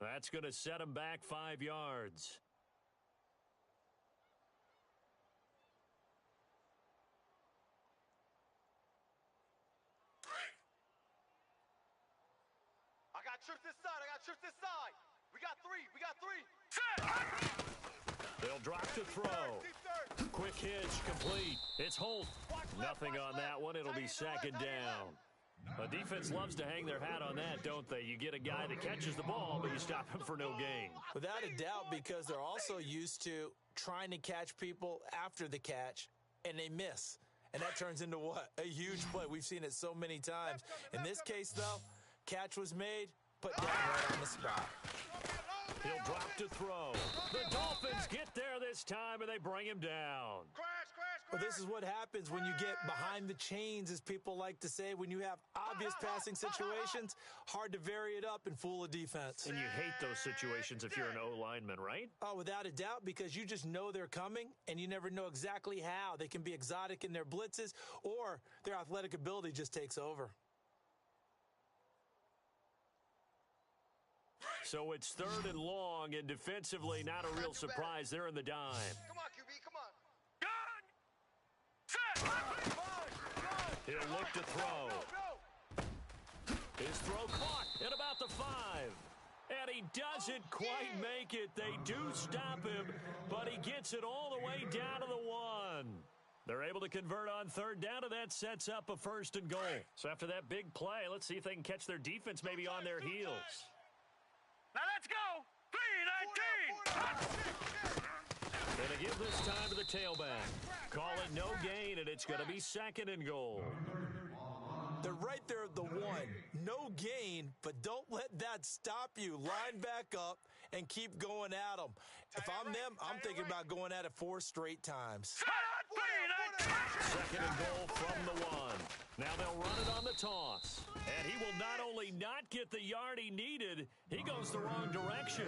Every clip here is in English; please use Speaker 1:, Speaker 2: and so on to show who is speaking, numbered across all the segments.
Speaker 1: That's going to set him back 5 yards.
Speaker 2: I got trips this side. We got three.
Speaker 1: They'll drop to throw. Quick hitch, complete. It's Holt. Nothing on that one. It'll be second down. The defense loves to hang their hat on that, don't they? You get a guy that catches the ball, but you stop him for no gain.
Speaker 3: Without a doubt, because they're also used to trying to catch people after the catch, and they miss. And that turns into what? A huge play. We've seen it so many times. In this case, though, catch was made, put down right on the spot.
Speaker 1: He'll drop to throw. The Dolphins get there this time, and they bring him down.
Speaker 3: Well, this is what happens when you get behind the chains, as people like to say. When you have obvious passing situations, hard to vary it up and fool a defense.
Speaker 1: And you hate those situations if you're an O-lineman, right?
Speaker 3: Oh, without a doubt, because you just know they're coming, and you never know exactly how. They can be exotic in their blitzes, or their athletic ability just takes over.
Speaker 1: So it's 3rd and long, and defensively, not a real surprise. They're in the dime.
Speaker 2: Come on, QB, come on.
Speaker 1: He'll look to throw. His throw caught at about the 5. And he doesn't quite make it. They do stop him, but he gets it all the way down to the 1. They're able to convert on 3rd down, and that sets up a 1st and goal. So after that big play, let's see if they can catch their defense maybe on their heels.
Speaker 4: Now let's go! 3-19!
Speaker 1: Gonna give this time to the tailback. Call it no gain, and it's gonna be 2nd and goal.
Speaker 3: They're right there at the 1. No gain, but don't let that stop you. Line back up and keep going at them. If I'm them, I'm thinking about going at it 4 straight times.
Speaker 1: 2nd and goal from the 1. Now they'll run it on the toss. And he will not only not get the yard he needed, he goes the wrong direction.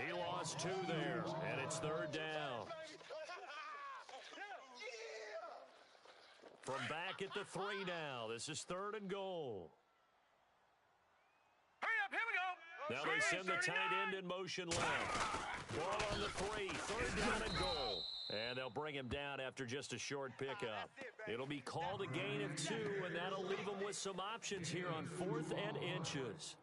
Speaker 1: He lost 2 there, and it's 3rd down. From back at the 3 now. This is 3rd and goal.
Speaker 4: Hurry up, here we go.
Speaker 1: Now they send the tight end in motion left. Ball on the 3, 3rd down and goal. And they'll bring him down after just a short pickup. It'll be called a gain of 2, and that'll leave them with some options here on 4th and inches.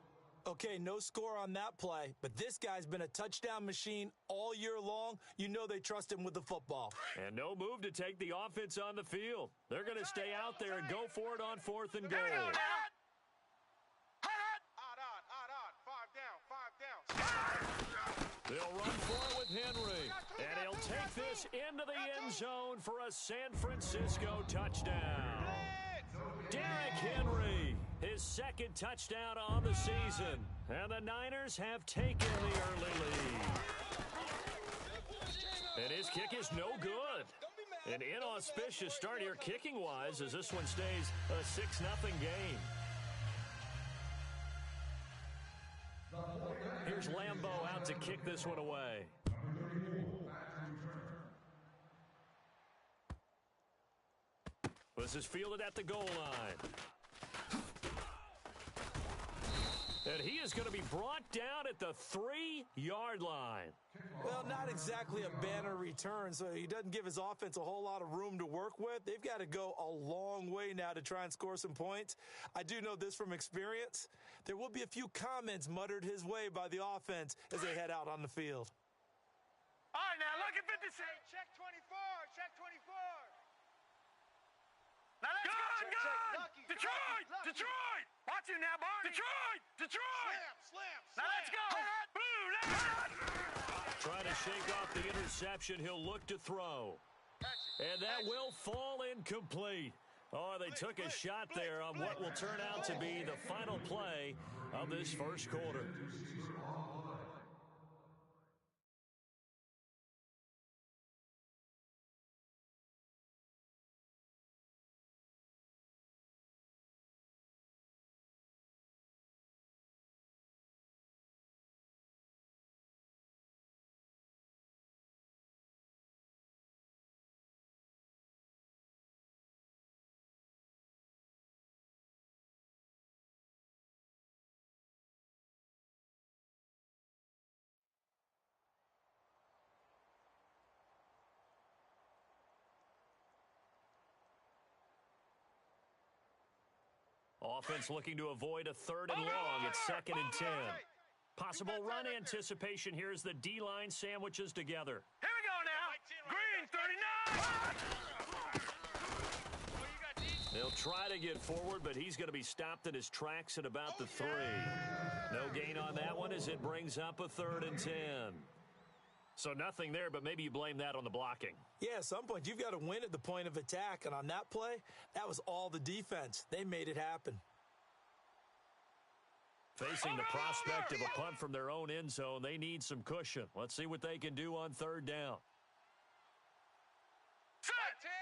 Speaker 3: Okay, no score on that play, but this guy's been a touchdown machine all year long. You know they trust him with the football.
Speaker 1: And no move to take the offense on the field. They're going to stay out there and go for it on 4th and goal.
Speaker 2: Odd. 5 down.
Speaker 1: They'll run for it with Henry, and he'll take this into the end zone for a San Francisco touchdown. Derrick Henry, his 2nd touchdown on the season, and the Niners have taken the early lead. And his kick is no good. An inauspicious start here kicking-wise as this one stays a 6-0 game. Here's Lambeau out to kick this one away. This is fielded at the goal line. And he is going to be brought down at the 3-yard line.
Speaker 3: Well, not exactly a banner return, so he doesn't give his offense a whole lot of room to work with. They've got to go a long way now to try and score some points. I do know this from experience. There will be a few comments muttered his way by the offense as they head out on the field.
Speaker 4: All right, now look at 56.
Speaker 2: Check 24.
Speaker 4: Now let's go!
Speaker 2: Lucky.
Speaker 4: Detroit! Watch you now, Barney. Detroit!
Speaker 2: Slam.
Speaker 4: Now let's go!
Speaker 1: Trying to shake off the interception. He'll look to throw. And that will fall incomplete. Oh, they took a shot there on what will turn out to be the final play of this first quarter. Offense looking to avoid a 3rd and long. It's 2nd and 10. Possible run anticipation here as the D-line sandwiches together.
Speaker 4: Here we go now. Green, 39.
Speaker 1: They'll try to get forward, but he's going to be stopped in his tracks at about the 3. No gain on that one as it brings up a 3rd and 10. So nothing there, but maybe you blame that on the blocking.
Speaker 3: Yeah, at some point, you've got to win at the point of attack. And on that play, that was all the defense. They made it happen.
Speaker 1: Facing the prospect of a punt from their own end zone, they need some cushion. Let's see what they can do on 3rd down.
Speaker 4: Set.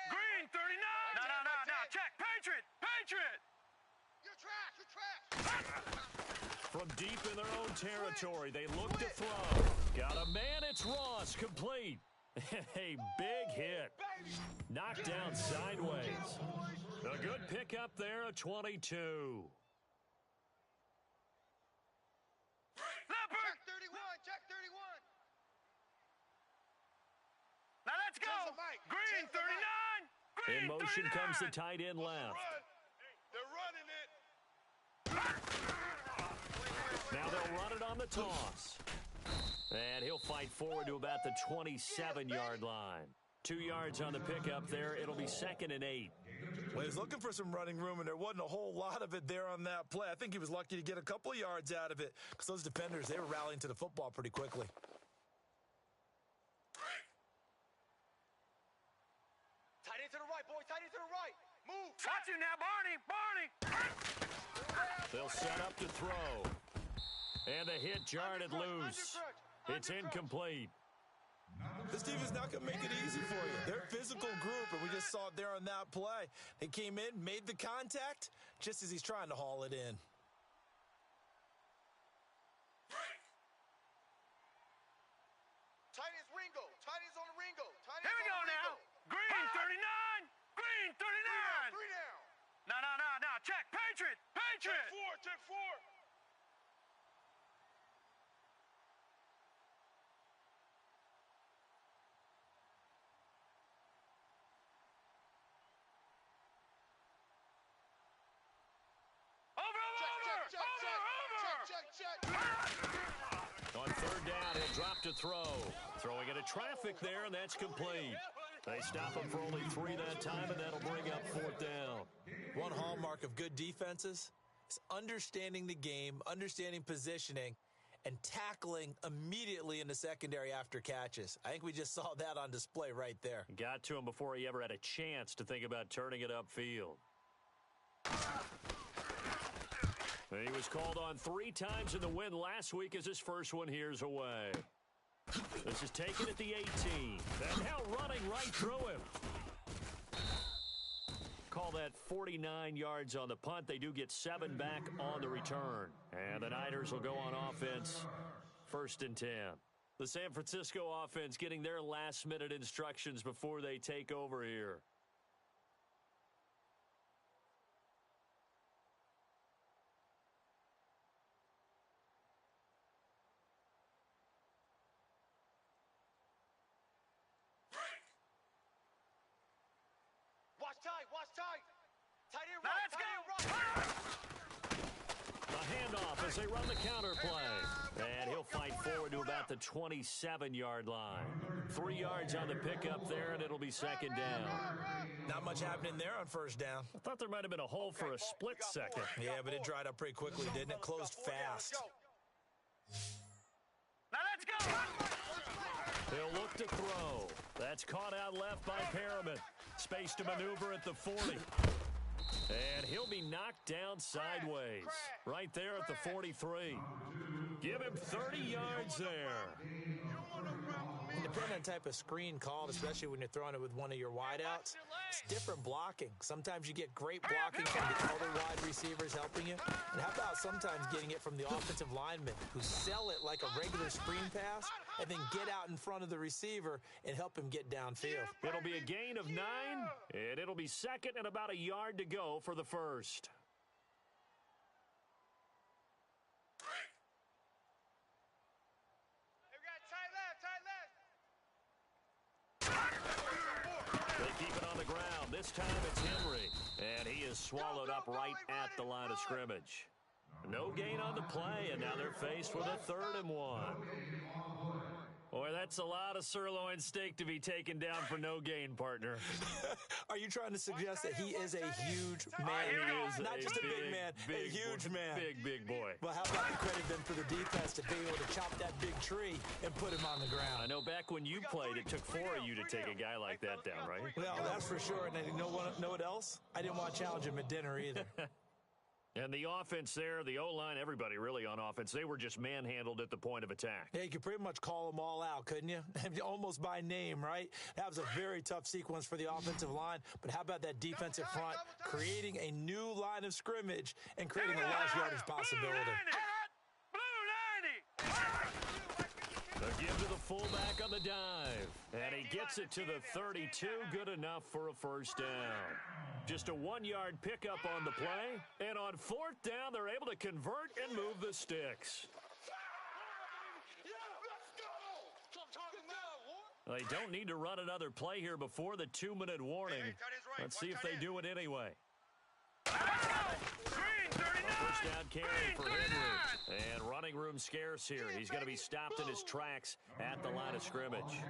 Speaker 4: Green, 39. No. Check. Patriot.
Speaker 2: You're trash.
Speaker 1: From deep in their own territory, they look to throw. Got a man, it's Ross, complete. A big hit. Knocked down sideways. A good pickup there, a 22.
Speaker 4: Leopard.
Speaker 2: Check 31.
Speaker 4: Now let's go. Green, 39.
Speaker 1: In motion
Speaker 4: 39.
Speaker 1: comes the tight end left.
Speaker 2: They're running it.
Speaker 1: Now they'll run it on the toss. And he'll fight forward to about the 27-yard line. 2 yards on the pickup there. It'll be 2nd and 8.
Speaker 3: Well, he was looking for some running room, and there wasn't a whole lot of it there on that play. I think he was lucky to get a couple of yards out of it because those defenders, they were rallying to the football pretty quickly.
Speaker 2: Tight end to the right, boy. Tight end to the right. Move.
Speaker 4: Watch you now, Barney.
Speaker 1: They'll set up to throw. And the hit jarred it loose. It's incomplete.
Speaker 3: This team is not going to make it easy for you. They're a physical group, and we just saw it there on that play. They came in, made the contact, just as he's trying to haul it in.
Speaker 2: Tight end's Ringo. Tight end's on the Ringo.
Speaker 4: Here we go now. Green, 39. Green, 39.
Speaker 2: 3 down.
Speaker 4: No. Check. Patriot.
Speaker 2: Check 4.
Speaker 1: On 3rd down, he'll drop to throw. Throwing into traffic there, and that's complete. They stop him for only 3 that time, and that'll bring up 4th down.
Speaker 3: One hallmark of good defenses is understanding the game, understanding positioning, and tackling immediately in the secondary after catches. I think we just saw that on display right there.
Speaker 1: Got to him before he ever had a chance to think about turning it upfield. He was called on 3 times in the win last week as his first one here's away. This is taken at the 18. And now running right through him. Call that 49 yards on the punt. They do get 7 back on the return. And the Niners will go on offense 1st and 10. The San Francisco offense getting their last-minute instructions before they take over here.
Speaker 2: Watch tight. Tight end
Speaker 4: Now
Speaker 2: right.
Speaker 4: let's go.
Speaker 1: A handoff as they run the counter play. And he'll fight forward to about the 27-yard line. 3 yards on the pickup there, and it'll be 2nd down.
Speaker 3: Not much happening there on 1st down.
Speaker 1: I thought there might have been a hole for a split second.
Speaker 3: Yeah, but it dried up pretty quickly, didn't it? Closed fast.
Speaker 4: Now let's go.
Speaker 1: He'll look to throw. That's caught out left by Perriman. Space to maneuver at the 40. And he'll be knocked down sideways. Right there at the 43. Give him 30 yards there.
Speaker 3: And depending on the type of screen called, especially when you're throwing it with one of your wideouts, it's different blocking. Sometimes you get great blocking from the other wide receivers helping you. And how about sometimes getting it from the offensive linemen who sell it like a regular screen pass and then get out in front of the receiver and help him get downfield.
Speaker 1: It'll be a gain of 9, and it'll be 2nd and about a yard to go for the 1st. They keep it on the ground. This time it's Henry. And he is swallowed up right at the line of scrimmage. No gain on the play, and now they're faced with a 3rd and 1. Boy, that's a lot of sirloin steak to be taken down for no gain, partner.
Speaker 3: Are you trying to suggest that he is a huge man?
Speaker 1: He is
Speaker 3: not just a big man, a huge man.
Speaker 1: Big boy.
Speaker 3: Well, how about the credit then for the defense to be able to chop that big tree and put him on the ground?
Speaker 1: I know back when you played, it took 4 of you to take a guy like that down, right?
Speaker 3: Well, that's for sure. And you know what else? I didn't want to challenge him at dinner either.
Speaker 1: And the offense there, the O-line, everybody really on offense, they were just manhandled at the point of attack.
Speaker 3: Yeah, you could pretty much call them all out, couldn't you? Almost by name, right? That was a very tough sequence for the offensive line. But how about that defensive front creating a new line of scrimmage and creating a large yardage possibility?
Speaker 1: The give to the fullback on the dive. And he gets it to the 32. Good enough for a 1st down. Just a 1-yard pickup on the play. And on 4th down, they're able to convert and move the sticks. They don't need to run another play here before the 2-minute warning. Let's see if they do it anyway. First down carry for Henry. And running room scarce here. He's going to be stopped in his tracks at the line of scrimmage.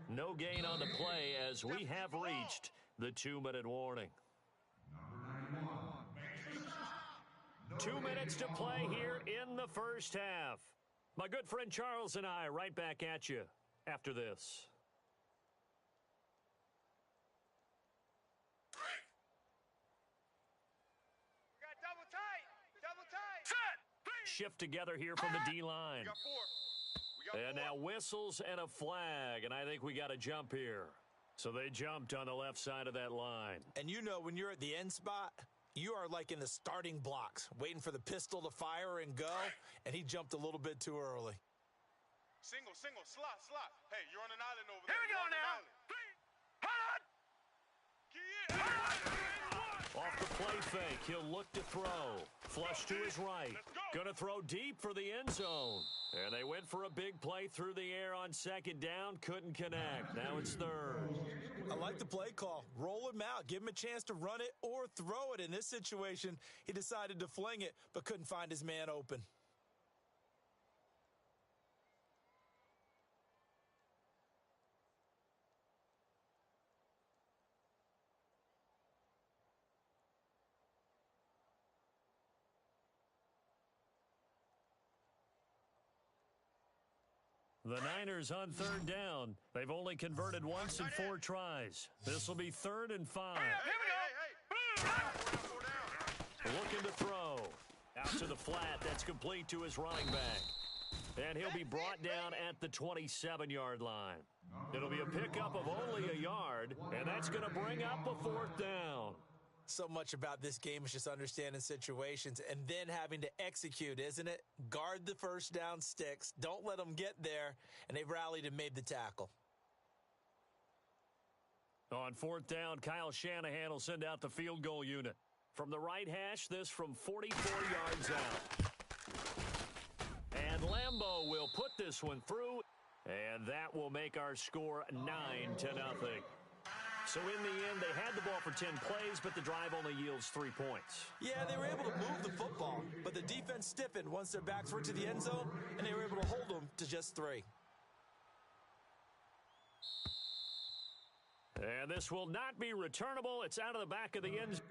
Speaker 1: No gain on the play as we have reached the 2-minute warning. 2 minutes to play here in the first half. My good friend Charles and I right back at you after this. Shift together here from the D-line. And now whistles and a flag, and I think we got a jump here. So they jumped on the left side of that line.
Speaker 3: And you know, when you're at the end spot, you are like in the starting blocks, waiting for the pistol to fire and go, and he jumped a little bit too early.
Speaker 2: Single, slot. Hey, you're on an island over
Speaker 4: Here
Speaker 2: there.
Speaker 4: we go now.
Speaker 1: Off the play fake, he'll look to throw. Flush to his right. Gonna throw deep for the end zone. And they went for a big play through the air on 2nd down. Couldn't connect. Now it's 3rd.
Speaker 3: I like the play call. Roll him out. Give him a chance to run it or throw it. In this situation, he decided to fling it, but couldn't find his man open.
Speaker 1: The Niners on 3rd down. They've only converted once in 4 tries. This will be 3rd and 5. Looking to throw. Out to the flat. That's complete to his running back. And he'll be brought down at the 27-yard line. It'll be a pickup of only a yard, and that's going to bring up a 4th down.
Speaker 3: So much about this game is just understanding situations and then having to execute, isn't it? Guard the first down sticks. Don't let them get there. And they've rallied and made the tackle.
Speaker 1: On 4th down, Kyle Shanahan will send out the field goal unit. From the right hash, this from 44 yards out. And Lambeau will put this one through. And that will make our score 9-0. So in the end, they had the ball for 10 plays, but the drive only yields 3 points.
Speaker 3: Yeah, they were able to move the football, but the defense stiffened once their backs were to the end zone, and they were able to hold them to just 3.
Speaker 1: And this will not be returnable. It's out of the back of the end zone.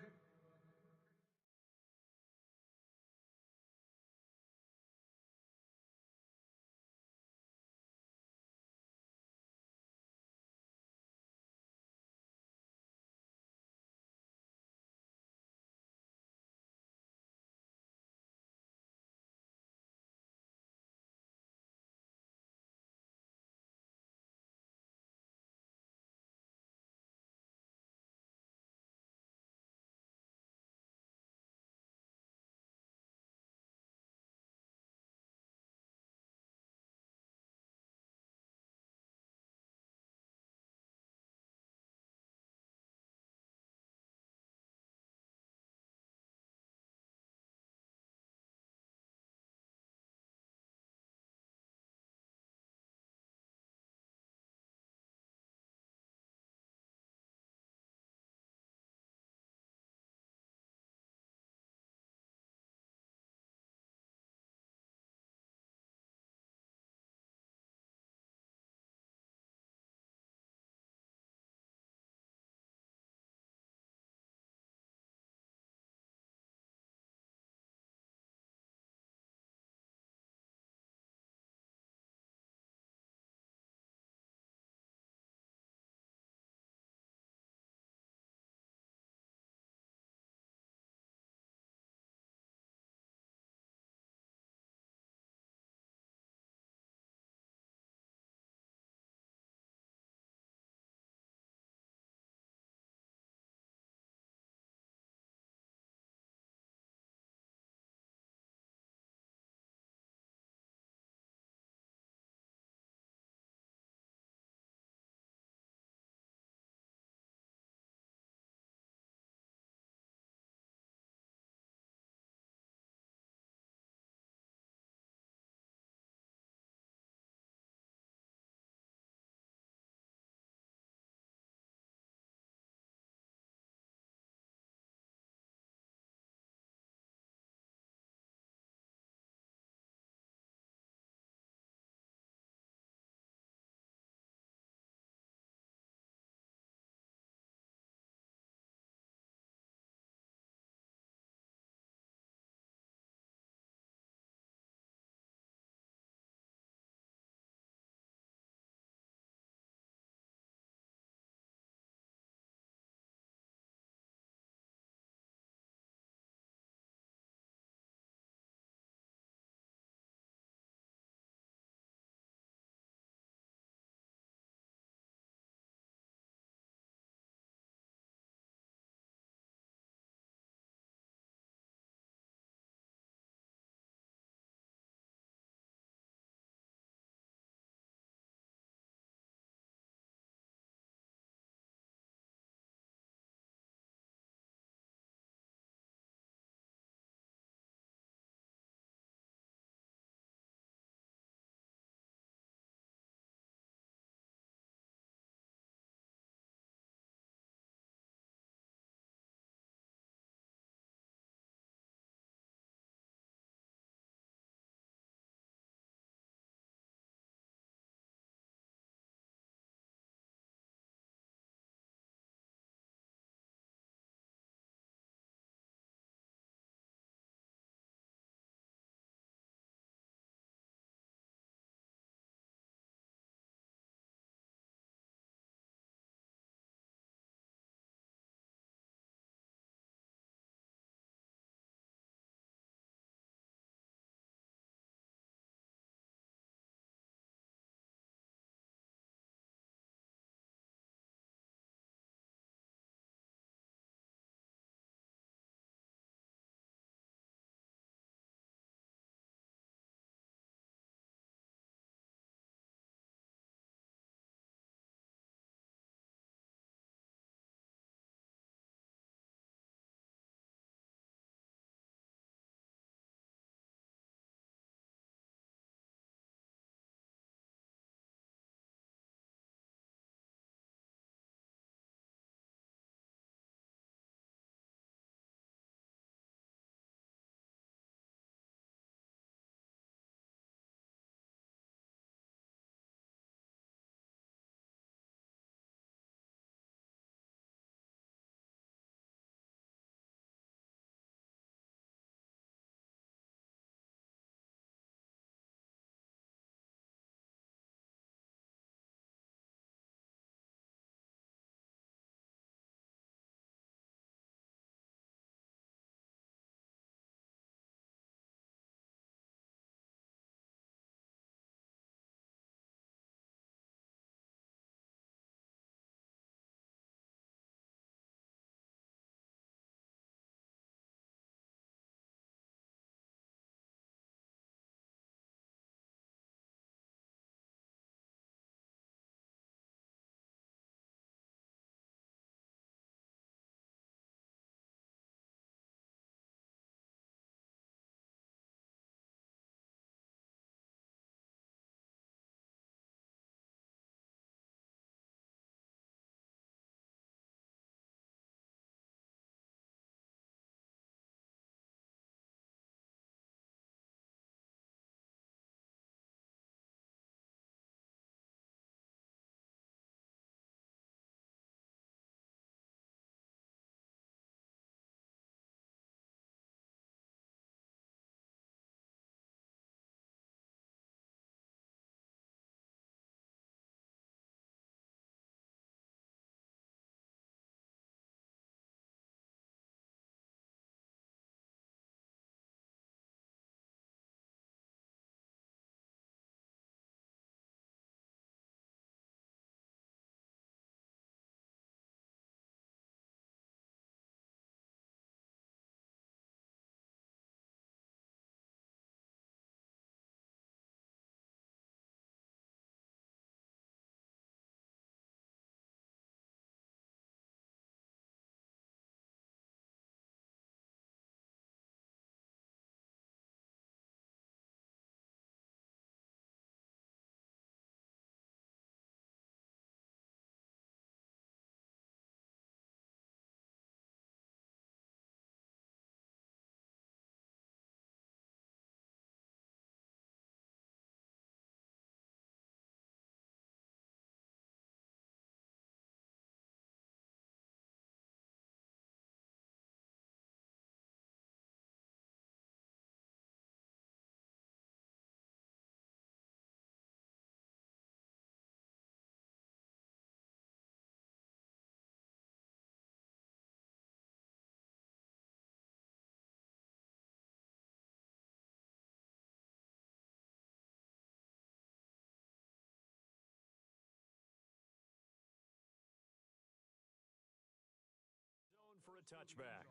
Speaker 1: touchback.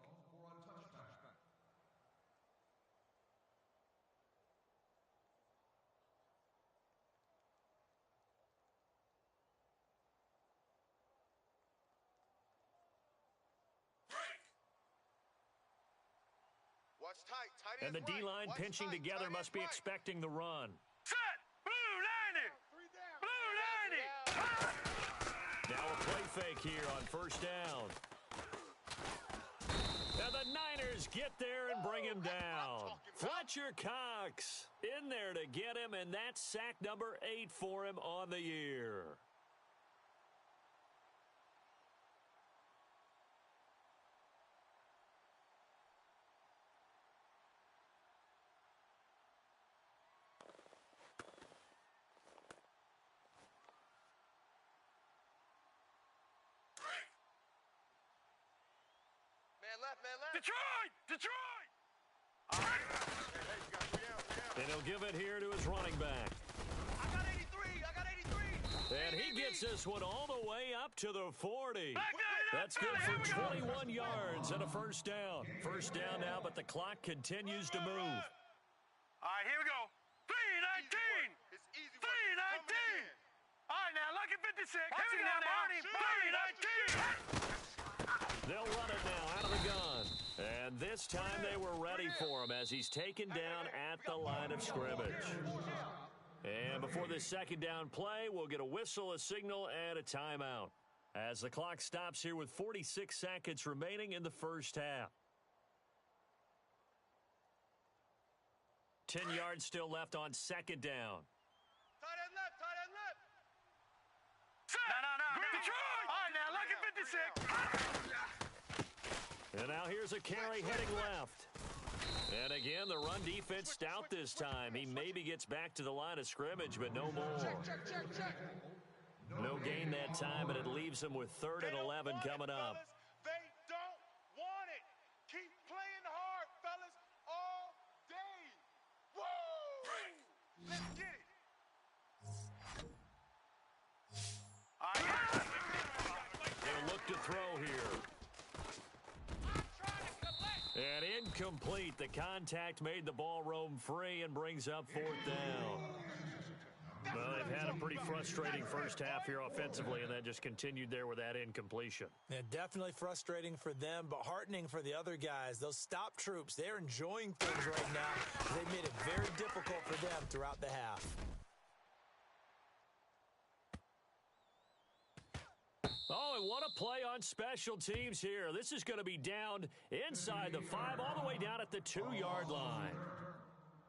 Speaker 2: Watch tight. Tight
Speaker 1: And the
Speaker 2: ends right.
Speaker 1: D-line
Speaker 2: Watch
Speaker 1: pinching
Speaker 2: tight.
Speaker 1: together
Speaker 2: Tight
Speaker 1: must be
Speaker 2: ends right.
Speaker 1: expecting the run.
Speaker 4: Set. Blue 90. Blue 90.
Speaker 1: Now a play fake here on first down. And the Niners get there and bring him down. Fletcher Cox in there to get him, and that's sack number 8 for him on the year.
Speaker 2: Man left.
Speaker 4: Detroit.
Speaker 2: Hey, you got 3 out.
Speaker 1: And he'll give it here to his running back.
Speaker 2: I got 83.
Speaker 1: And he gets this one all the way up to the 40.
Speaker 4: Back there,
Speaker 1: That's good for 21 yards and a first down. First down now, but the clock continues to move.
Speaker 4: All right, here we go. 3:19.
Speaker 2: It's easy work. It's coming
Speaker 4: 3:19.
Speaker 2: again.
Speaker 4: All right, now, lucky 56. Here we go, Marty. 3:19.
Speaker 1: They'll run it now out of the gun. And this time they were ready for him as he's taken down at the line of scrimmage. And before this second down play, we'll get a whistle, a signal, and a timeout as the clock stops here with 46 seconds remaining in the first half. 10 yards still left on second down.
Speaker 2: Tight end left.
Speaker 4: No. Detroit. All right, now, lucky 56.
Speaker 1: And now here's a carry heading left. And again, the run defense stout this time. He maybe gets back to the line of scrimmage, but no more.
Speaker 2: Check.
Speaker 1: No gain that time, and it leaves him with 3rd and 11 coming up.
Speaker 2: They don't want it. Keep playing hard, fellas, all day. Woo! Let's get it.
Speaker 1: They'll look to throw here. And incomplete. The contact made the ball roam free and brings up 4th down. Well, they've had a pretty frustrating first half here offensively, and that just continued there with that incompletion.
Speaker 3: Yeah, definitely frustrating for them, but heartening for the other guys. Those stop troops, they're enjoying things right now. They made it very difficult for them throughout the half.
Speaker 1: Oh, and what a play on special teams here. This is going to be down inside the 5, all the way down at the 2-yard line.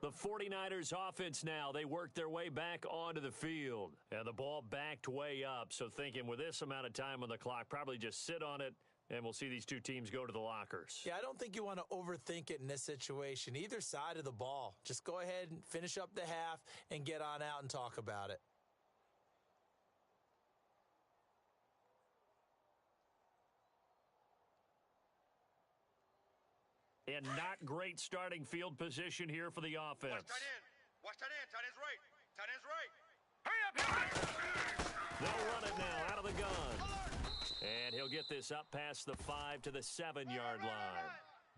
Speaker 1: The 49ers offense now, they work their way back onto the field. And the ball backed way up, so thinking with this amount of time on the clock, probably just sit on it, and we'll see these two teams go to the lockers.
Speaker 3: Yeah, I don't think you want to overthink it in this situation. Either side of the ball. Just go ahead and finish up the half and get on out and talk about it.
Speaker 1: And not great starting field position here for the offense.
Speaker 2: Watch tight end. Tight end's right. Tight end's right.
Speaker 4: Hurry up.
Speaker 1: They'll run it now out of the gun. And he'll get this up past the 5 to the 7-yard line.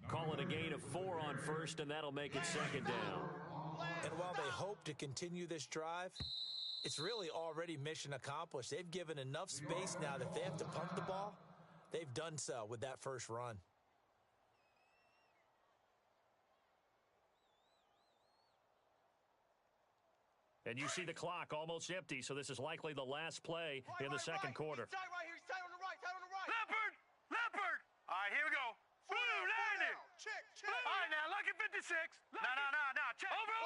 Speaker 1: Call it a gain of 4 on first, and that'll make it second down.
Speaker 3: And while they hope to continue this drive, it's really already mission accomplished. They've given enough space now that if they have to punt the ball, they've done so with that first run.
Speaker 1: And you see the clock almost empty, so this is likely the last play in the second quarter.
Speaker 2: He's tight right here. He's tight on the right.
Speaker 4: Leopard. All right, here we go. Blue 90.
Speaker 2: Check.
Speaker 4: All right, now, lucky 56. No. Check. Over.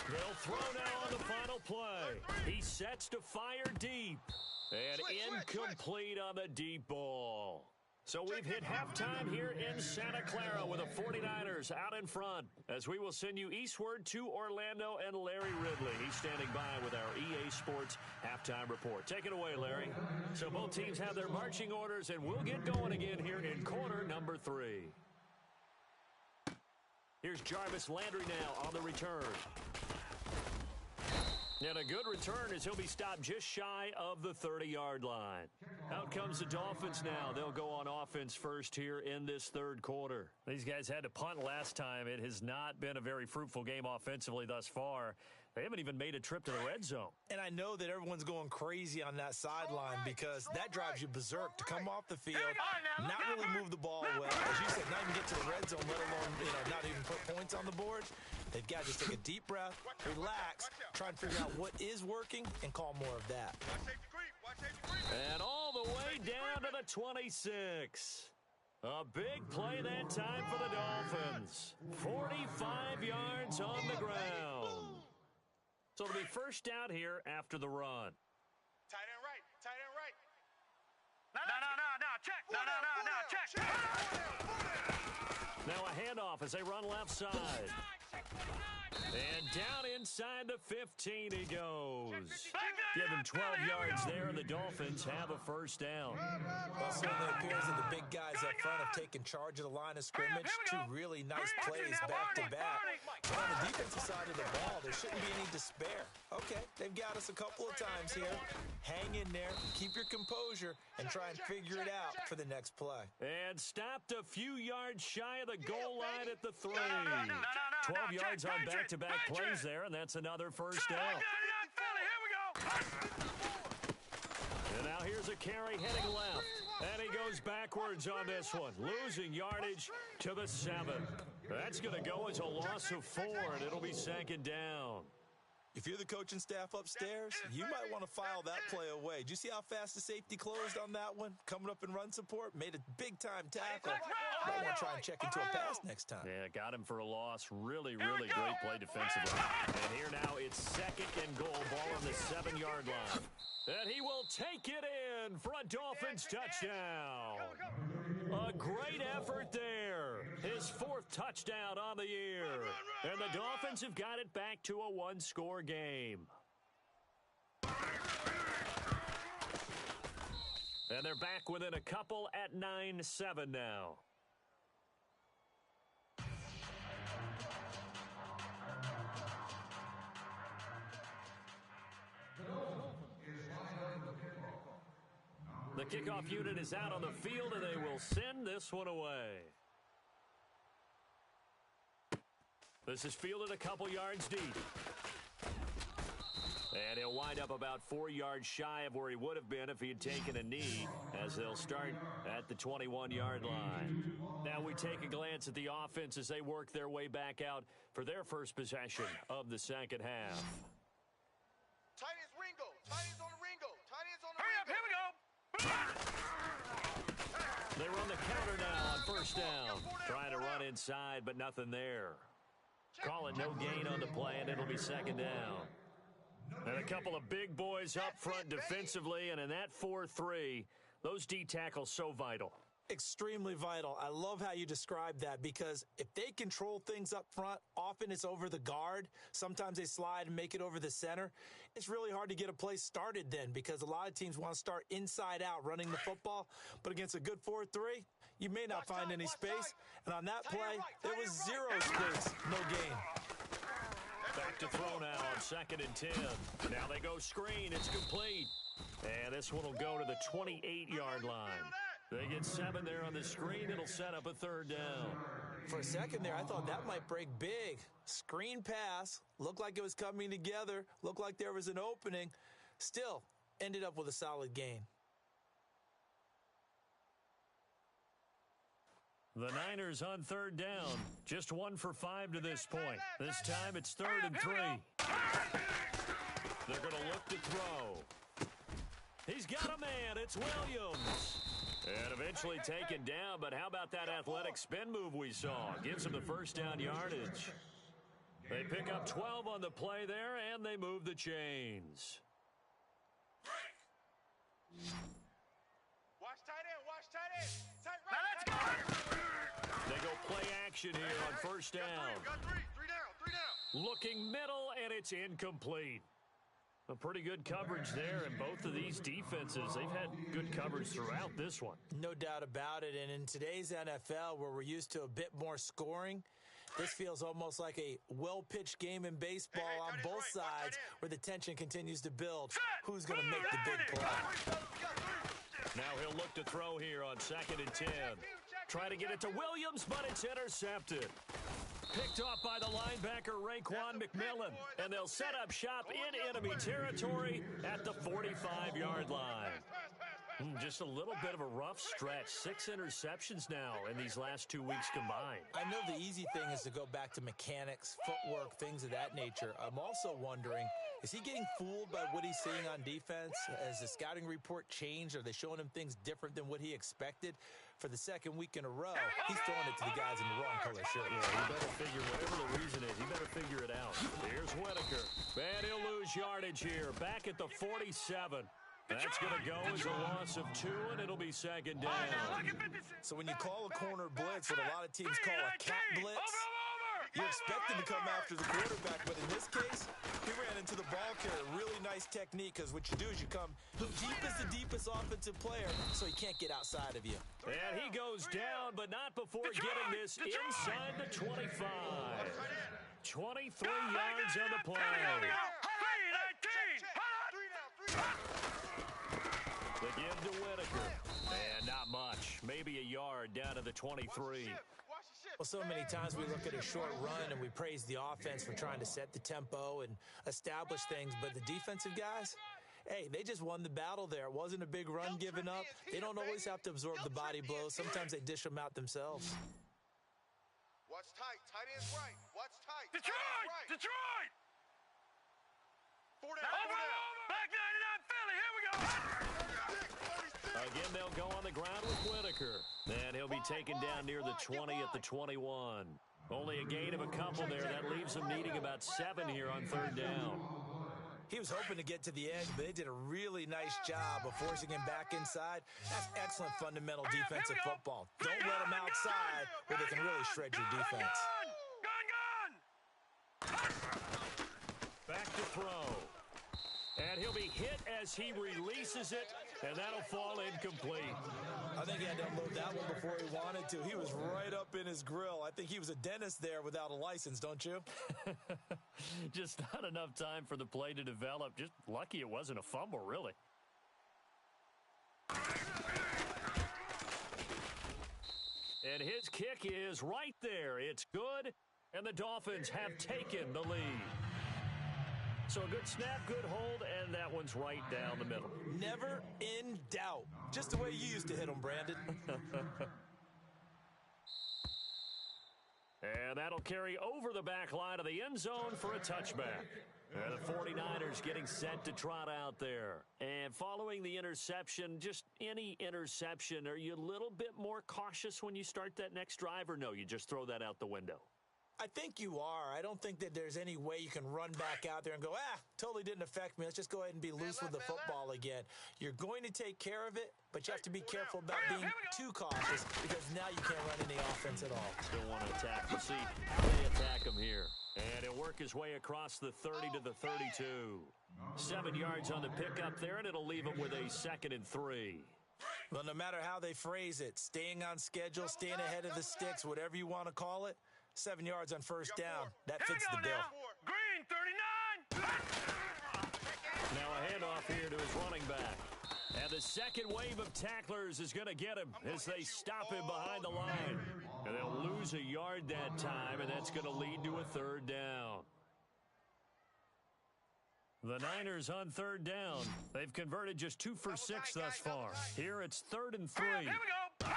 Speaker 1: They'll throw now on the final play. He sets to fire deep. And incomplete on the deep ball. So we've hit halftime here in Santa Clara with the 49ers out in front as we will send you eastward to Orlando and Larry Ridley. He's standing by with our EA Sports halftime report. Take it away, Larry. So both teams have their marching orders, and we'll get going again here in quarter number 3. Here's Jarvis Landry now on the return. And a good return as he'll be stopped just shy of the 30-yard line. Out comes the Dolphins now. They'll go on offense first here in this third quarter. These guys had to punt last time. It has not been a very fruitful game offensively thus far. They haven't even made a trip to the red zone.
Speaker 3: And I know that everyone's going crazy on that sideline because that drives you berserk to come off the field, not really move the ball well. As you said, not even get to the red zone, let alone, not even put points on the board. They've got to just take a deep breath, relax, try and figure out what is working, and call more of that.
Speaker 1: And all the way down to the 26. A big play that time for the Dolphins. 45 yards on the ground. So it'll be first down here after the run.
Speaker 2: Tight end right. Tight end right.
Speaker 4: Check.
Speaker 1: Now a handoff as they run left side. And down inside the 15 he goes. Give him 12 yards there, and the Dolphins have a first down.
Speaker 3: Well, it certainly appears that the big guys up front have taken charge of the line of scrimmage. Two really nice plays back-to-back. But on the defensive side of the ball, there shouldn't be any despair. Okay, they've got us a couple of times here. Hang in there, keep your composure, and try and figure it out for the next play.
Speaker 1: And stopped a few yards shy of the goal line at the 3. 12 yards on back-to-back plays there, and that's another first down. And now here's a carry heading left. And he goes backwards on this one, losing yardage to the 7. That's going to go as a loss of 4, and it'll be second down.
Speaker 3: If you're the coaching staff upstairs, you might want to file that play away. Did you see how fast the safety closed on that one? Coming up in run support, made a big-time tackle. Might want to try and check into a pass next time.
Speaker 1: Yeah, got him for a loss. Really great play defensively. And here now it's second and goal, ball on the 7-yard line. And he will take it in for a Dolphins touchdown. A great effort there. His 4th touchdown on the year. And the Dolphins have got it back to a 1-score game. And they're back within a couple at 9-7 now. The kickoff unit is out on the field, and they will send this one away. This is fielded a couple yards deep. And he'll wind up about 4 yards shy of where he would have been if he had taken a knee, as they'll start at the 21-yard line. Now we take a glance at the offense as they work their way back out for their first possession of the second half.
Speaker 2: Tight end's Ringo. Tight end's on the Ringo. Tight end's on the
Speaker 4: Hurry up,
Speaker 2: Ringo.
Speaker 4: here we go.
Speaker 1: They run the counter now on first down. Trying to run inside, but nothing there. Call it no gain on the play, and it'll be second down. And a couple of big boys up front defensively, and in that 4-3, those D tackles so vital.
Speaker 3: Extremely vital. I love how you describe that because if they control things up front, often it's over the guard. Sometimes they slide and make it over the center. It's really hard to get a play started then because a lot of teams want to start inside out running the football. But against a good 4-3, you may not find any space. And on that play, there was zero space, no gain.
Speaker 1: Back to throw now on 2nd and 10. Now they go screen. It's complete. And this one will go to the 28-yard line. They get 7 there on the screen. It'll set up a third down.
Speaker 3: For a second there, I thought that might break big. Screen pass. Looked like it was coming together. Looked like there was an opening. Still, ended up with a solid gain.
Speaker 1: The Niners on third down. Just 1 for 5 to this point. This time it's 3rd and 3. They're going to look to throw. He's got a man. It's Williams. And eventually taken down, but how about that athletic spin move we saw? Gives him the first down yardage. They pick up 12 on the play there, and they move the chains.
Speaker 2: Watch tight end. Watch tight end. Tight right.
Speaker 4: Now let's go.
Speaker 1: They go play action here on first down.
Speaker 2: Got three. Three down.
Speaker 1: Looking middle, and it's incomplete. A pretty good coverage there, and both of these defenses, they've had good coverage throughout this one.
Speaker 3: No doubt about it, and in today's NFL, where we're used to a bit more scoring, This feels almost like a well-pitched game in baseball on both sides where the tension continues to build. Who's going to make the big play?
Speaker 1: Now he'll look to throw here on 2nd and 10. Try to get it to Williams, but it's intercepted. Picked off by the linebacker, Raekwon McMillan. And they'll set up shop in enemy territory at the 45-yard line. Just a little bit of a rough stretch. 6 interceptions now in these last 2 weeks combined.
Speaker 3: I know the easy thing is to go back to mechanics, footwork, things of that nature. I'm also wondering, is he getting fooled by what he's seeing on defense? Has the scouting report changed? Are they showing him things different than what he expected? For the 2nd week in a row, he's throwing it to the guys in the wrong color shirt.
Speaker 1: Yeah, he better figure, whatever the reason is, he better figure it out. Here's Whitaker. And he'll lose yardage here. Back at the 47. That's going to go as a loss of 2, and it'll be 2nd down.
Speaker 3: So when you call a corner blitz, what a lot of teams call a cat blitz, you're expected to come after the quarterback, but in this case, he ran into the ball carrier. Really nice technique, because what you do is you come deep as the deepest offensive player, so he can't get outside of you.
Speaker 1: And he goes down, but not before getting this inside the 25. 23 yards on the play. The give to Whitaker. And not much. Maybe a yard down to the 23.
Speaker 3: Well, so many times we look at a short run and we praise the offense for trying to set the tempo and establish things, but the defensive guys, hey, they just won the battle there. It wasn't a big run given up. They don't always have to absorb the body blows. Sometimes they dish them out themselves.
Speaker 2: Watch tight. Tight end's right. Watch tight.
Speaker 4: Detroit!
Speaker 2: Right.
Speaker 4: Detroit!
Speaker 2: 4 down.
Speaker 4: Back 99 Philly. Here we go.
Speaker 1: Again, they'll go on the ground with Whitaker. And he'll be taken down near the 20 at the 21. Only a gain of a couple there. That leaves them needing about 7 here on 3rd down.
Speaker 3: He was hoping to get to the edge, but they did a really nice job of forcing him back inside. That's excellent fundamental defensive football. Don't let them outside where they can really shred your defense.
Speaker 1: Back to throw. And he'll be hit as he releases it, and that'll fall incomplete.
Speaker 3: I think he had to unload that one before he wanted to. He was right up in his grill. I think he was a dentist there without a license, don't you?
Speaker 1: Just not enough time for the play to develop. Just lucky it wasn't a fumble, really. And his kick is right there. It's good, and the Dolphins have taken the lead. So a good snap, good hold, and that one's right down the middle.
Speaker 3: Never in doubt. Just the way you used to hit them, Brandon.
Speaker 1: And that'll carry over the back line of the end zone for a touchback. And the 49ers getting set to trot out there. And following the interception, just any interception, are you a little bit more cautious when you start that next drive, or no, you just throw that out the window?
Speaker 3: I think you are. I don't think that there's any way you can run back out there and go, totally didn't affect me. Let's just go ahead and be loose with the football again. You're going to take care of it, but you have to be careful about being too cautious because now you can't run any offense at all.
Speaker 1: Still want to attack. We'll see how they attack him here. And he'll work his way across the 30 to the 32. 7 yards on the pickup there, and it'll leave him with a 2nd and 3.
Speaker 3: Well, no matter how they phrase it, staying on schedule, staying ahead of the sticks, whatever you want to call it, 7 yards on 1st down. That fits the bill.
Speaker 4: Green, 39.
Speaker 1: Now a handoff here to his running back. And the second wave of tacklers is going to get him as they stop him behind the line. And they'll lose a yard that time, and that's going to lead to a 3rd down. The Niners on 3rd down. They've converted just 2 for 6 thus far. Here it's 3rd and 3.
Speaker 4: Here we go.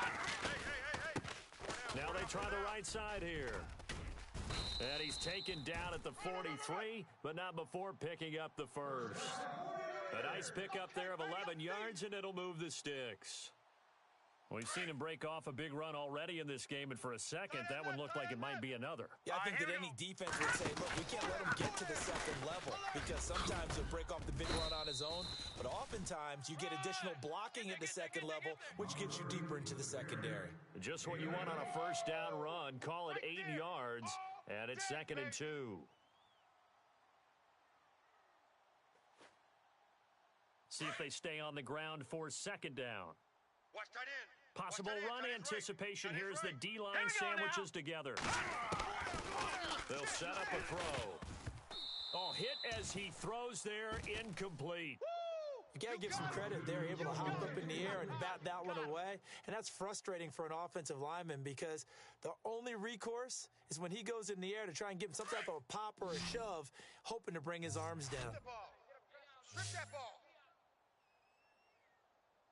Speaker 1: Now they try the right side here. And he's taken down at the 43, but not before picking up the first. A nice pickup there of 11 yards, and it'll move the sticks. We've seen him break off a big run already in this game, and for a second, that one looked like it might be another.
Speaker 3: Yeah, I think that any defense would say, look, we can't let him get to the 2nd level because sometimes he'll break off the big run on his own, but oftentimes you get additional blocking at the 2nd level, which gets you deeper into the secondary.
Speaker 1: Just what you want on a 1st down run. Call it 8 yards, and it's 2nd and 2. See if they stay on the ground for 2nd down.
Speaker 2: Watch tight end.
Speaker 1: Possible run anticipation here as the D-line sandwiches together. He'll set up a throw. Oh, hit as he throws there, incomplete.
Speaker 3: You got to give some credit. They're able to hop up in the air and bat that one away. And that's frustrating for an offensive lineman because the only recourse is when he goes in the air to try and give him some type of a pop or a shove, hoping to bring his arms down.
Speaker 2: Strip that ball.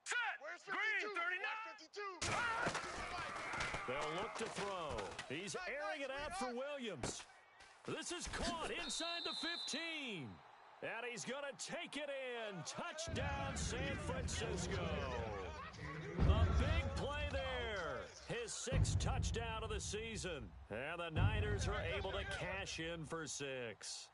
Speaker 4: Set.
Speaker 2: Where's 52?
Speaker 4: Green 39.
Speaker 2: 52.
Speaker 1: They'll look to throw. He's airing it out for Williams. This is caught inside the 15. And he's going to take it in. Touchdown, San Francisco. The big play there. His 6th touchdown of the season. And the Niners are able to cash in for 6.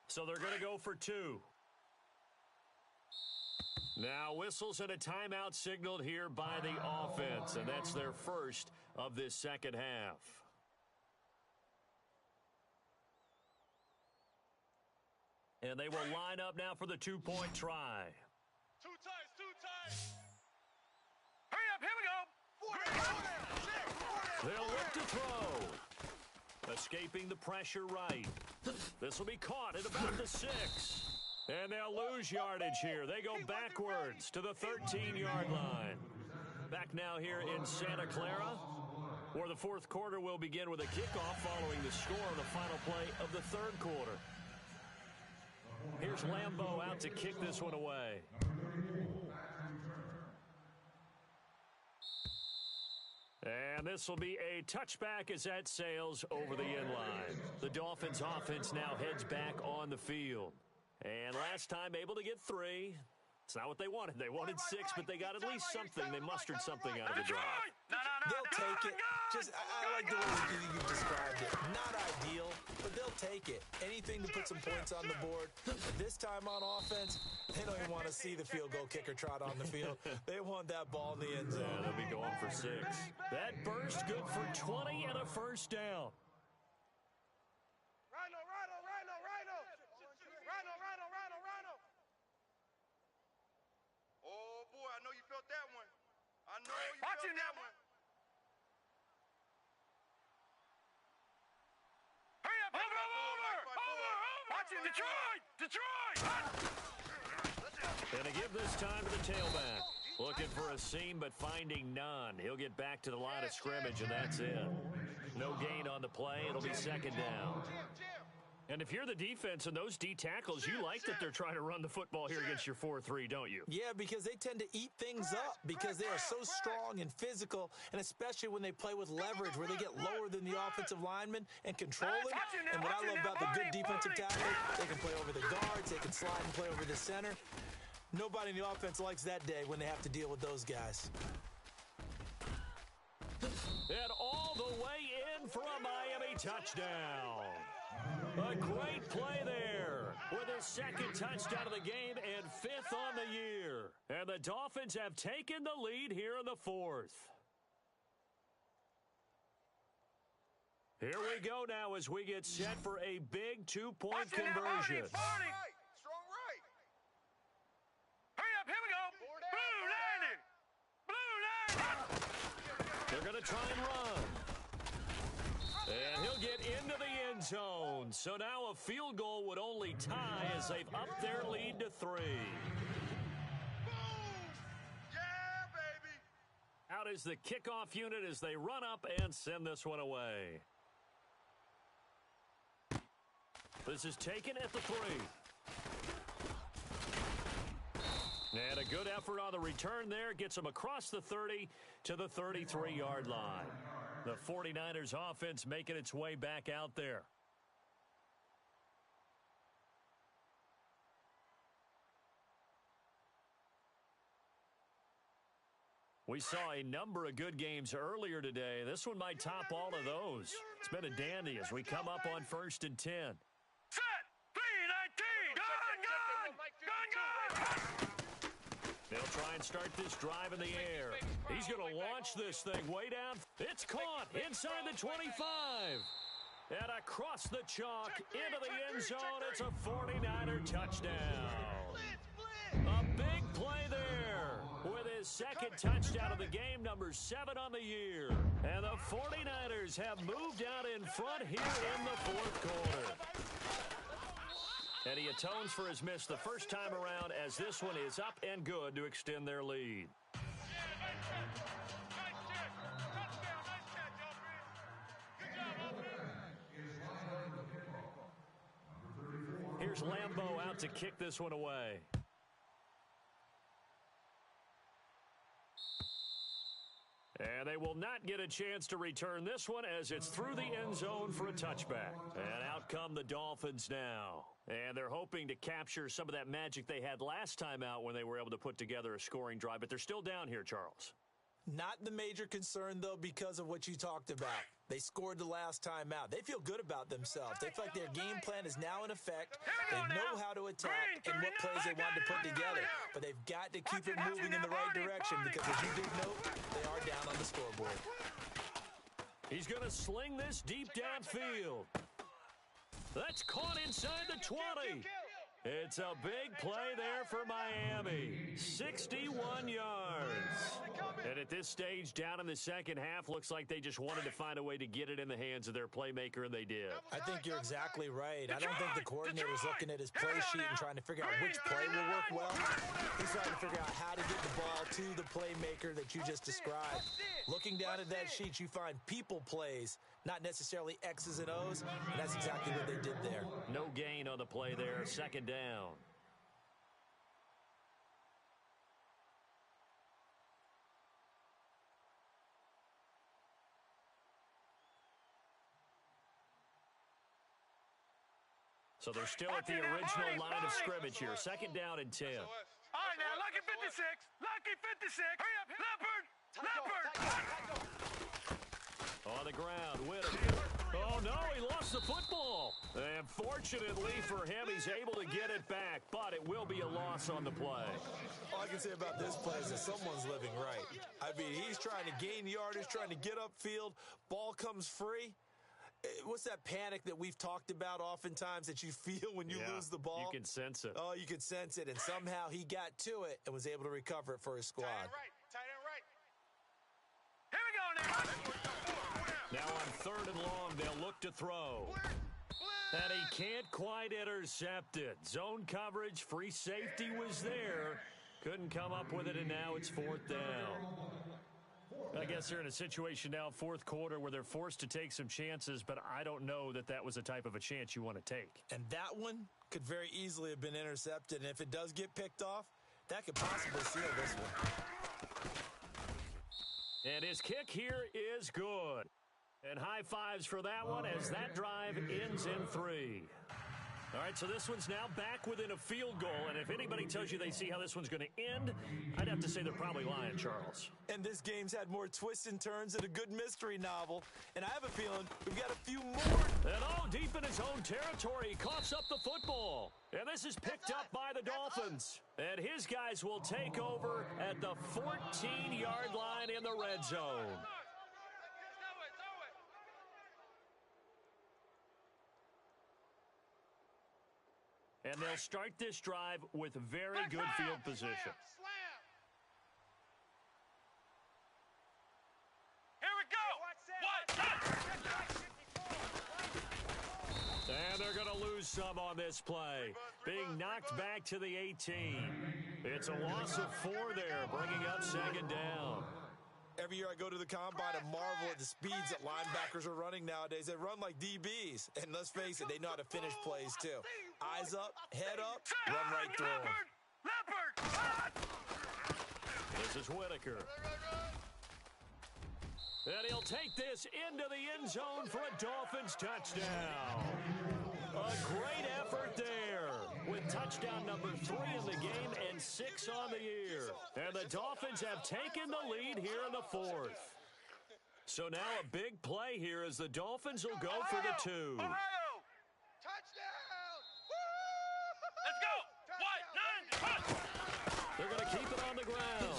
Speaker 1: So they're going to go for 2. Now whistles and a timeout signaled here by the offense, and that's their first of this second half. And they will line up now for the 2-point try.
Speaker 2: Two times.
Speaker 4: Hurry up, here we go.
Speaker 1: They'll look to throw. Escaping the pressure right. This will be caught at about the 6. And they'll lose yardage here. They go backwards to the 13-yard line. Back now here in Santa Clara, where the 4th quarter will begin with a kickoff following the score on the final play of the 3rd quarter. Here's Lambeau out to kick this one away. And this will be a touchback as that sails over the end line. The Dolphins offense now heads back on the field. And last time able to get 3. It's not what they wanted. They wanted 6, but they got at least something. They mustered something out of the drive.
Speaker 4: No.
Speaker 3: They'll take it. I like the way you described it. Not ideal, but they'll take it. Anything to put some points on the board. This time on offense, they don't even want to see the field goal kicker trot on the field. They want that ball in the end zone.
Speaker 1: Yeah, they'll be going for 6. That burst good for 20 and a first down.
Speaker 2: Rhino. Oh, boy, I know you felt that one.
Speaker 4: Watch it now. Hurry up, over. Watch it, Detroit.
Speaker 1: And to give this time to the tailback. Looking for a seam, but finding none. He'll get back to the line of scrimmage, and that's it. No gain on the play. It'll be second down. And if you're the defense and those D tackles, you like that they're trying to run the football here against your 4-3, don't you?
Speaker 3: Yeah, because they tend to eat things up because they are so strong and physical, and especially when they play with leverage where they get lower than the offensive lineman and control him. And what I love about the good defensive tackle, they can play over the guards, they can slide and play over the center. Nobody in the offense likes that day when they have to deal with those guys.
Speaker 1: And all the way in for a Miami touchdown. A great play there with his 2nd touchdown of the game and 5th on the year. And the Dolphins have taken the lead here in the 4th. Here we go now as we get set for a big 2-point conversion.
Speaker 2: Strong right.
Speaker 4: Hurry up, here we go. Blue landing.
Speaker 1: They're going to try and run. And he'll get into the end zone. So now a field goal would only tie as they've upped their lead to 3.
Speaker 2: Boom. Yeah, baby.
Speaker 1: Out is the kickoff unit as they run up and send this one away. This is taken at the 3. And a good effort on the return there. Gets them across the 30 to the 33-yard line. The 49ers offense making its way back out there. We saw a number of good games earlier today. This one might top all of those. It's been a dandy as we come up on 1st and 10.
Speaker 4: Set. 3-19. Gun.
Speaker 1: try and start this drive in the air. He's going to launch this thing way down. It's caught inside the 25. And across the chalk into the end zone. It's a 49er touchdown. A big play there with his second touchdown of the game, number 7 on the year. And the 49ers have moved out in front here in the fourth quarter. And he atones for his miss the first time around as this one is up and good to extend their lead. Here's Lambeau out to kick this one away. And they will not get a chance to return this one as it's through the end zone for a touchback. And out come the Dolphins now. And they're hoping to capture some of that magic they had last time out when they were able to put together a scoring drive. But they're still down here, Charles.
Speaker 3: Not the major concern, though, because of what you talked about. They scored the last time out. They feel good about themselves. They feel like their game plan is now in effect. They know how to attack and what plays they want to put together. But they've got to keep it moving in the right direction because, as you did note, they are down on the scoreboard.
Speaker 1: He's going to sling this deep downfield. That's caught inside the 20. It's a big play there for Miami. 61 yards. And at this stage, down in the second half, looks like they just wanted to find a way to get it in the hands of their playmaker, and they did.
Speaker 3: I think you're exactly right. I don't think the coordinator's looking at his play sheet and trying to figure out which play will work well. He's trying to figure out how to get the ball to the playmaker that you just described. Looking down at that sheet, you find people plays, not necessarily X's and O's, and that's exactly what they did there.
Speaker 1: No gain on the play there, second down. So they're still at the original line of scrimmage here. Second down and 10.
Speaker 4: All right, now, lucky 56. Lucky 56. Hurry up, Leopard. Leopard.
Speaker 1: On the ground, Whittaker. Oh, no, he lost the football. And fortunately for him, he's able to get it back, but it will be a loss on the play.
Speaker 3: All I can say about this play is that someone's living right. I mean, he's trying to gain yardage, trying to get upfield. Ball comes free. What's that panic that we've talked about oftentimes that you feel when you lose the ball?
Speaker 1: You can sense it.
Speaker 3: Oh, you can sense it, and somehow he got to it and was able to recover it for his squad.
Speaker 2: Tight end right.
Speaker 4: Here we go now.
Speaker 1: Now on third and long, they'll look to throw. And he can't quite intercept it. Zone coverage, free safety was there. Couldn't come up with it, and now it's fourth down. I guess they're in a situation now, fourth quarter, where they're forced to take some chances, but I don't know that that was the type of a chance you want to take.
Speaker 3: And that one could very easily have been intercepted, and if it does get picked off, that could possibly seal this one.
Speaker 1: And his kick here is good. And high fives for that one as that drive ends in 3. All right, so this one's now back within a field goal, and if anybody tells you they see how this one's going to end, I'd have to say they're probably lying, Charles.
Speaker 3: And this game's had more twists and turns than a good mystery novel, and I have a feeling we've got a few more.
Speaker 1: And deep in his own territory, he coughs up the football. And this is picked up by the Dolphins. And his guys will take over at the 14-yard line in the red zone. And they'll start this drive with very good field position.
Speaker 4: Here we go.
Speaker 1: And they're going to lose some on this play. Being knocked back to the 18. It's a loss of 4 there, bringing up second down.
Speaker 3: Every year I go to the combine and marvel at the speeds that linebackers are running nowadays. They run like DBs. And let's face it, they know how to finish plays too. Eyes up, head up, run right through them.
Speaker 4: Leopard!
Speaker 1: This is Whittaker. And he'll take this into the end zone for a Dolphins touchdown. A great effort there with touchdown number 3 in the game and 6 on the year. And the Dolphins have taken the lead here in the 4th. So now a big play here as the Dolphins will go for the 2.
Speaker 4: Ohio!
Speaker 2: Touchdown!
Speaker 4: Let's go! What? 9!
Speaker 1: They're going to keep it on the ground.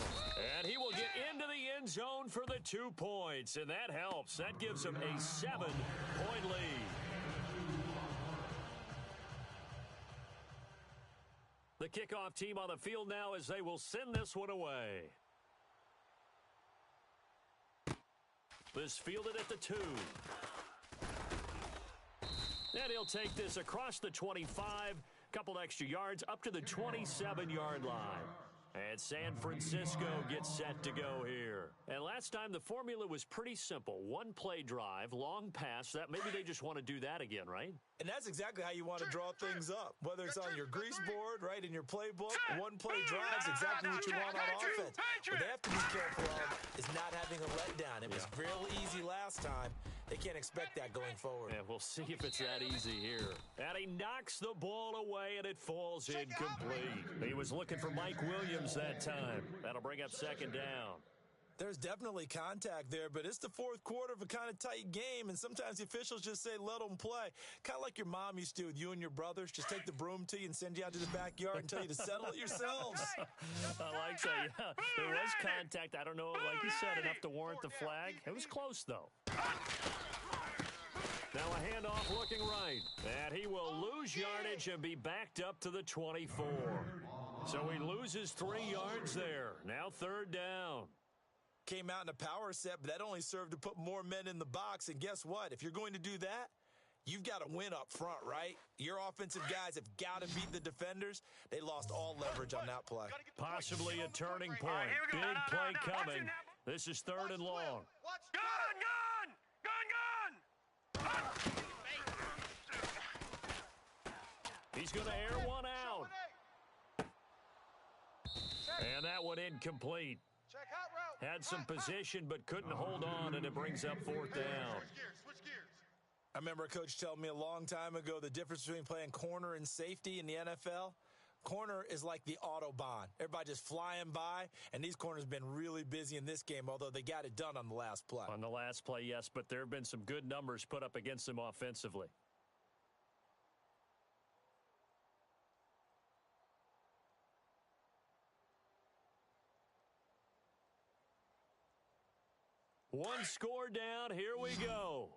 Speaker 1: And he will get into the end zone for the 2 points, and that helps. That gives him a 7-point lead. The kickoff team on the field now as they will send this one away. This fielded at the 2. And he'll take this across the 25, couple extra yards up to the 27-yard line. And San Francisco gets set to go here. And last time the formula was pretty simple. One play drive, long pass. That maybe they just want to do that again, right?
Speaker 3: And that's exactly how you want to draw things up. Whether it's on your grease board, right, in your playbook, one play drive is exactly what you want on offense. What they have to be careful of is not having a letdown. It was real easy last time. They can't expect that going forward.
Speaker 1: And we'll see if it's that easy here. And he knocks the ball away, and it falls incomplete. He was looking for Mike Williams that time. That'll bring up second down.
Speaker 3: There's definitely contact there, but it's the fourth quarter of a kind of tight game, and sometimes the officials just say, let them play. Kind of like your mom used to with you and your brothers. Just take the broom to you and send you out to the backyard and tell you to settle it yourselves.
Speaker 1: I like that, yeah. There was contact. I don't know, like you said, enough to warrant the flag. It was close, though. Now a handoff looking right. And he will lose yardage and be backed up to the 24. So he loses 3 yards there. Now third down.
Speaker 3: Came out in a power set, but that only served to put more men in the box. And guess what? If you're going to do that, you've got to win up front, right? Your offensive guys have got to beat the defenders. They lost all leverage on that play.
Speaker 1: Possibly a turning point. Big play coming. This is third and long.
Speaker 4: Gun!
Speaker 1: He's going to air one out. And that one incomplete. Had some position but couldn't hold on, and it brings up fourth down.
Speaker 2: Switch gears.
Speaker 3: I remember a coach telling me a long time ago the difference between playing corner and safety in the NFL. Corner is like the Autobahn. Everybody just flying by, and these corners have been really busy in this game, although they got it done on the last play.
Speaker 1: On the last play, yes, but there have been some good numbers put up against them offensively. One score down. Here we go.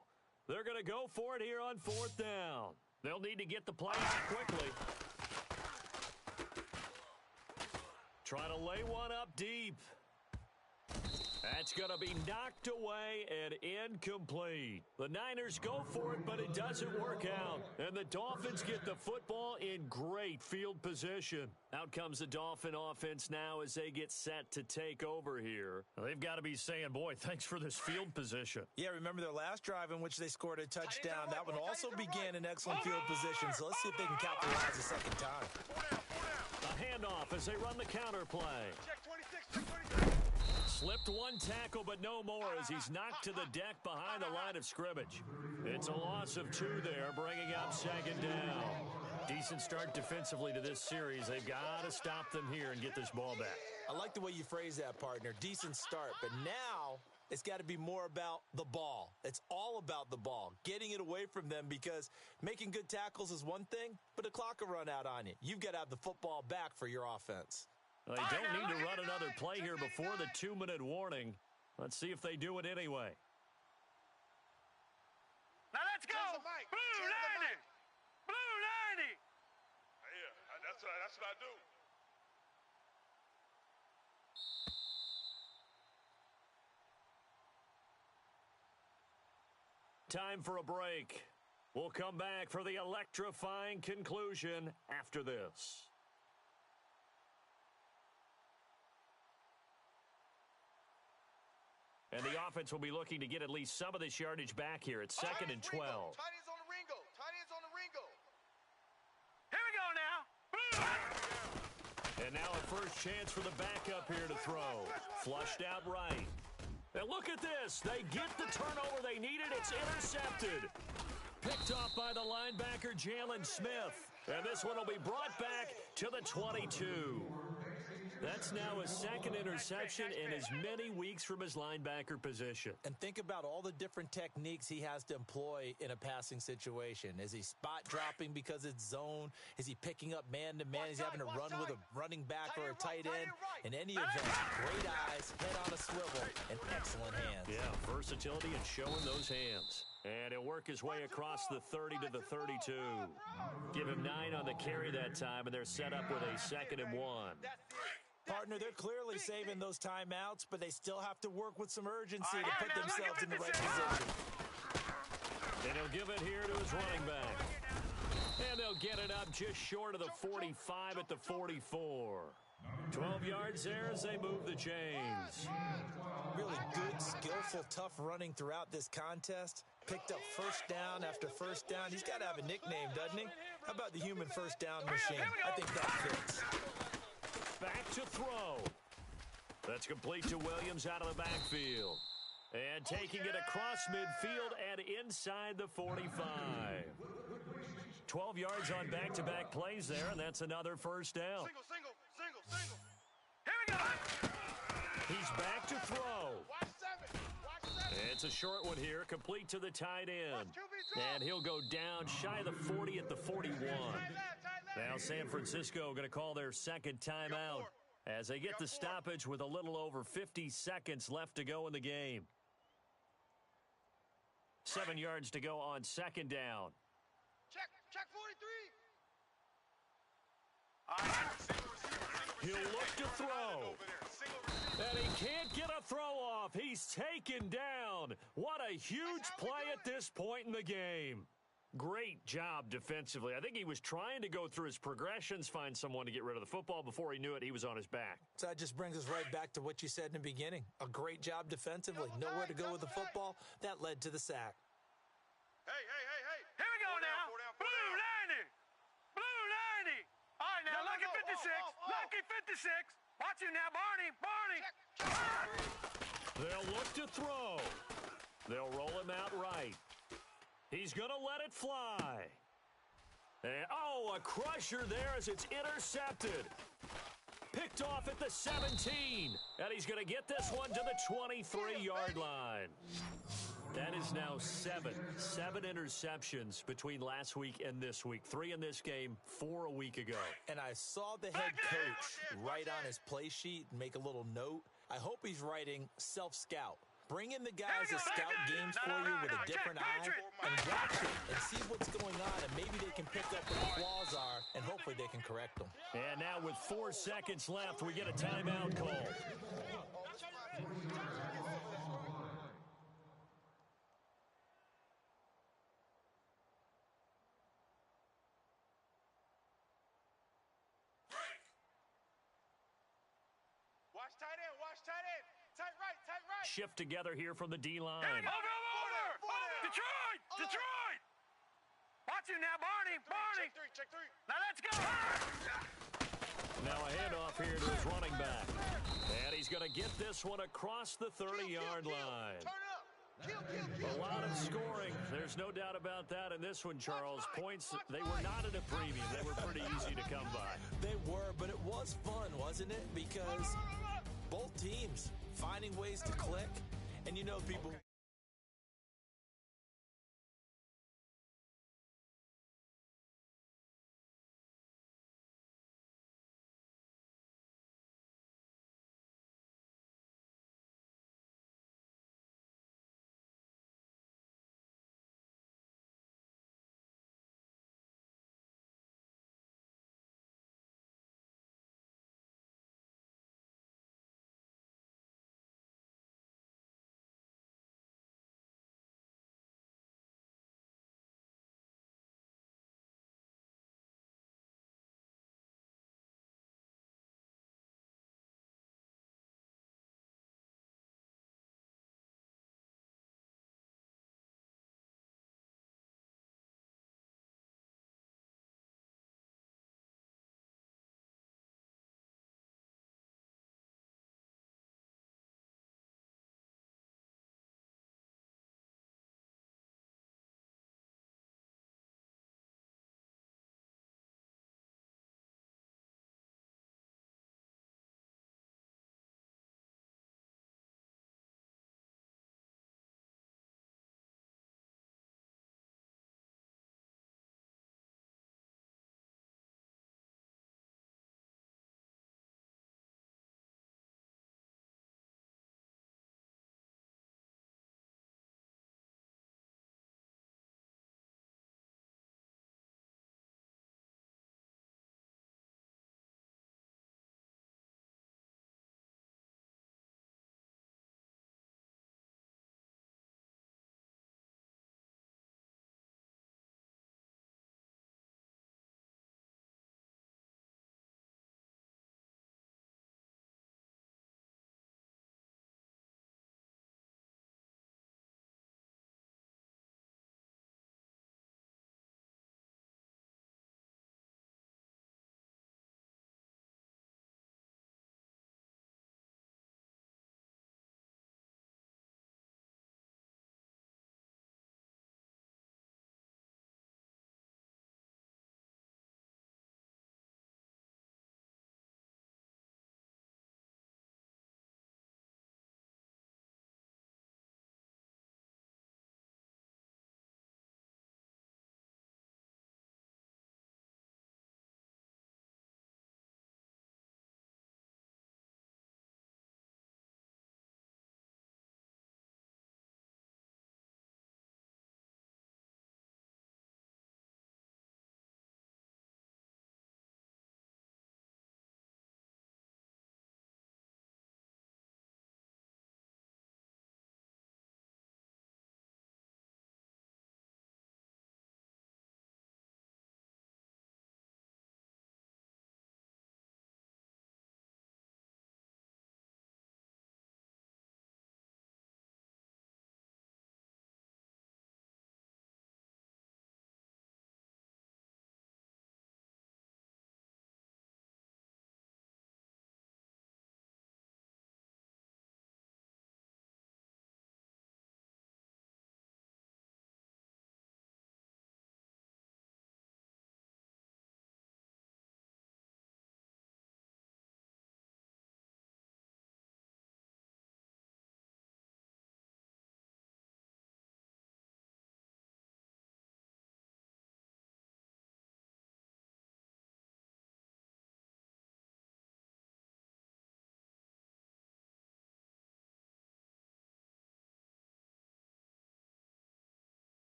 Speaker 1: They're going to go for it here on fourth down. They'll need to get the play out quickly. Try to lay one up deep. That's going to be knocked away and incomplete. The Niners go for it, but it doesn't work out. And the Dolphins get the football in great field position. Out comes the Dolphin offense now as they get set to take over here. They've got to be saying, boy, thanks for this field position.
Speaker 3: Yeah, remember their last drive in which they scored a touchdown. That one also began in excellent field position, so let's see if they can capitalize a second time.
Speaker 1: A handoff as they run the counter play.
Speaker 2: Check 26, check 26.
Speaker 1: Slipped one tackle, but no more as he's knocked to the deck behind the line of scrimmage. It's a loss of 2 there, bringing up second down. Decent start defensively to this series. They've got to stop them here and get this ball back.
Speaker 3: I like the way you phrase that, partner. Decent start, but now it's got to be more about the ball. It's all about the ball, getting it away from them, because making good tackles is one thing, but the clock will run out on you. You've got to have the football back for your offense.
Speaker 1: They don't need to run another play here before the 2-minute warning. Let's see if they do it anyway.
Speaker 4: Now let's go! Blue 90! Blue 90!
Speaker 2: Yeah, that's what I do.
Speaker 1: Time for a break. We'll come back for the electrifying conclusion after this. And the offense will be looking to get at least some of this yardage back here. It's second and 12.
Speaker 2: Tight ends on the Ringo. Tight ends on the Ringo.
Speaker 4: Here we go now.
Speaker 1: And now a first chance for the backup here to throw. Flushed out right. And look at this. They get the turnover they needed. It's intercepted. Picked off by the linebacker, Jalen Smith. And this one will be brought back to the 22. That's now his second interception in as many weeks from his linebacker position.
Speaker 3: And think about all the different techniques he has to employ in a passing situation. Is he spot dropping because it's zone? Is he picking up man-to-man? Is he having to run with a running back or a tight end? In any event, great eyes, head on a swivel, and excellent hands.
Speaker 1: Yeah, versatility and showing those hands. And he'll work his way across the 30 to the 32. Give him 9 on the carry that time, and they're set up with a 2nd and 1.
Speaker 3: Partner, they're clearly saving those timeouts, but they still have to work with some urgency to put themselves in the right position.
Speaker 1: And he'll give it here to his running back. And they'll get it up just short of the 45 at the 44. 12 yards there as they move the chains.
Speaker 3: Really good, skillful, tough running throughout this contest. Picked up first down after first down. He's got to have a nickname, doesn't he? How about the human first down machine? I think that fits.
Speaker 1: Back to throw. That's complete to Williams out of the backfield. And taking it across midfield and inside the 45. 12 yards on back-to-back plays there, and that's another first down.
Speaker 2: Single.
Speaker 4: Here we go.
Speaker 1: He's back to throw.
Speaker 2: Watch 7.
Speaker 1: It's a short one here, complete to the tight end. And he'll go down shy of the 40 at the 41. Now San Francisco going to call their second timeout as they get the stoppage with a little over 50 seconds left to go in the game. 7 yards to go on second down.
Speaker 2: Check 43.
Speaker 1: He'll look to throw. And he can't get a throw off. He's taken down. What a huge play at this point in the game. Great job defensively. I think he was trying to go through his progressions, find someone to get rid of the football. Before he knew it, he was on his back.
Speaker 3: So that just brings us right back to what you said in the beginning. A great job defensively. Nowhere to go with the football. That led to the sack.
Speaker 2: Hey.
Speaker 4: Here we go now. Blue 90. Blue 90. All right, now, Lucky 56. Lucky 56. Watch him now, Barney.
Speaker 1: They'll look to throw. They'll roll him out right. He's going to let it fly. And, a crusher there as it's intercepted. Picked off at the 17. And he's going to get this one to the 23-yard line. That is now 7 interceptions between last week and this week. 3 in this game, 4 a week ago.
Speaker 3: And I saw the head coach write on his play sheet and make a little note. I hope he's writing self-scout. Bring in the guys that scout games for you with a different eye and watch it and see what's going on, and maybe they can pick up what the flaws are, and hopefully they can correct them.
Speaker 1: And now with 4 seconds left, we get a timeout call.
Speaker 2: Watch tight end. Tight right.
Speaker 1: Shift together here from the D-line.
Speaker 4: Over. Detroit. Watch him now, Barney.
Speaker 2: Check 3.
Speaker 4: Now let's go.
Speaker 1: Now a handoff here to his running back. And he's going to get this one across the 30-yard line.
Speaker 2: Turn up. Kill.
Speaker 1: A lot of scoring. There's no doubt about that in this one, Charles. Points, they were not at a premium. They were pretty easy to come by.
Speaker 3: They were, but it was fun, wasn't it? Because both teams finding ways to click. And you know, people...